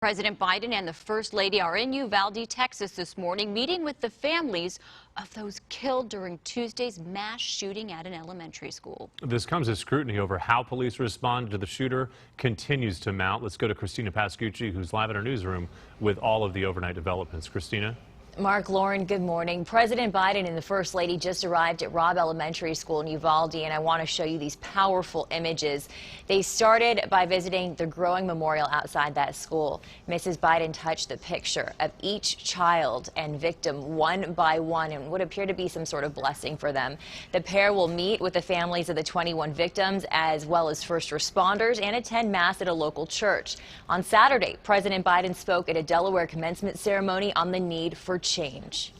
President Biden and the First Lady are in Uvalde, Texas this morning, meeting with the families of those killed during Tuesday's mass shooting at an elementary school. This comes as scrutiny over how police responded to the shooter continues to mount. Let's go to Christina Pascucci, who's live in our newsroom with all of the overnight developments. Christina? Mark, Lauren, good morning. President Biden and the First Lady just arrived at Robb Elementary School in Uvalde, and I want to show you these powerful images. They started by visiting the growing memorial outside that school. Mrs. Biden touched the picture of each child and victim one by one and would appear to be some sort of blessing for them. The pair will meet with the families of the 21 victims as well as first responders and attend Mass at a local church. On Saturday, President Biden spoke at a Delaware commencement ceremony on the need for change.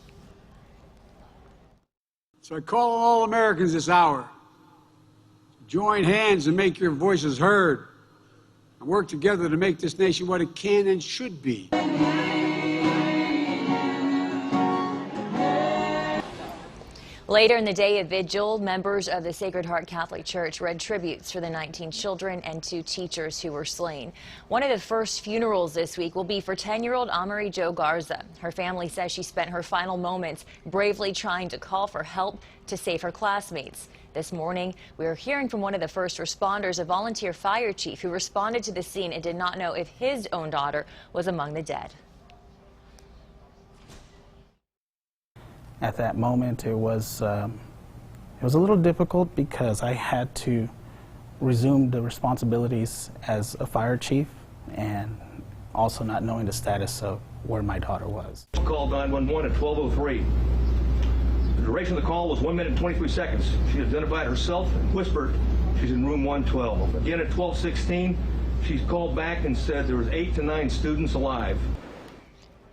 So I call on all Americans this hour to join hands and make your voices heard and work together to make this nation what it can and should be. Later in the day, a vigil, members of the Sacred Heart Catholic Church read tributes for the 19 children and 2 teachers who were slain. One of the first funerals this week will be for 10-year-old Amerie Jo Garza. Her family says she spent her final moments bravely trying to call for help to save her classmates. This morning, we are hearing from one of the first responders, a volunteer fire chief who responded to the scene and did not know if his own daughter was among the dead. At that moment, it was a little difficult because I had to resume the responsibilities as a fire chief and also not knowing the status of where my daughter was. Called 911 at 12:03. The duration of the call was 1 minute and 23 seconds. She identified herself and whispered she's in room 112. Again at 12:16, she's called back and said there was 8 to 9 students alive.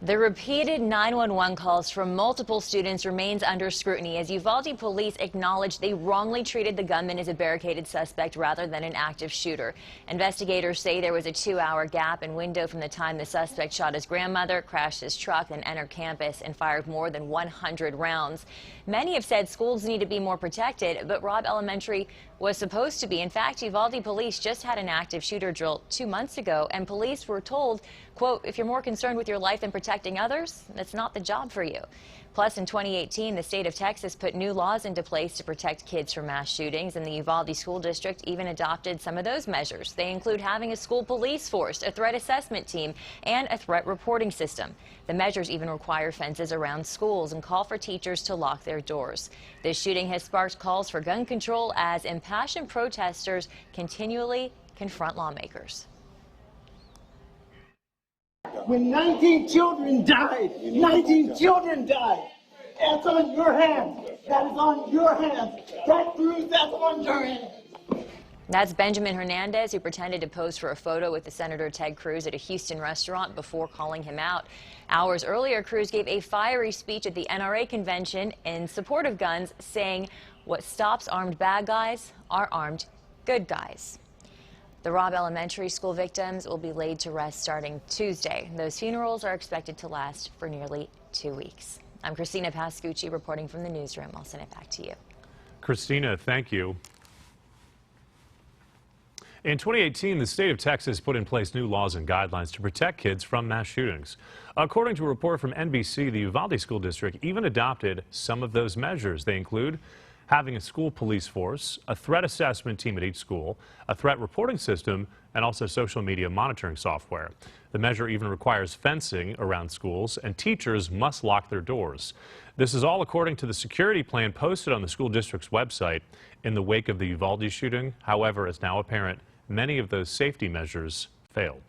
The repeated 911 calls from multiple students remains under scrutiny as Uvalde police acknowledged they wrongly treated the gunman as a barricaded suspect rather than an active shooter. Investigators say there was a 2-hour gap and window from the time the suspect shot his grandmother, crashed his truck, and entered campus and fired more than 100 rounds. Many have said schools need to be more protected, but Robb Elementary was supposed to be. In fact, Uvalde police just had an active shooter drill 2 months ago, and police were told, quote, if you're more concerned with your life than protecting others, that's not the job for you. Plus, in 2018, the state of Texas put new laws into place to protect kids from mass shootings, and the Uvalde School District even adopted some of those measures. They include having a school police force, a threat assessment team, and a threat reporting system. The measures even require fences around schools and call for teachers to lock their doors. This shooting has sparked calls for gun control as impassioned protesters continually confront lawmakers. When 19 children died, 19 children died. That's on your hands. That is on your hands. That proves that's on your hands. That's Benjamin Hernandez, who pretended to pose for a photo with the Senator Ted Cruz at a Houston restaurant before calling him out. Hours earlier, Cruz gave a fiery speech at the NRA convention in support of guns, saying, what stops armed bad guys are armed good guys. The Robb Elementary School victims will be laid to rest starting Tuesday. Those funerals are expected to last for nearly 2 weeks. I'm Christina Pascucci reporting from the newsroom. I'll send it back to you. Christina, thank you. In 2018, the state of Texas put in place new laws and guidelines to protect kids from mass shootings. According to a report from NBC, the Uvalde School District even adopted some of those measures. They include having a school police force, a threat assessment team at each school, a threat reporting system, and also social media monitoring software. The measure even requires fencing around schools, and teachers must lock their doors. This is all according to the security plan posted on the school district's website in the wake of the Uvalde shooting. However, it's now apparent many of those safety measures failed.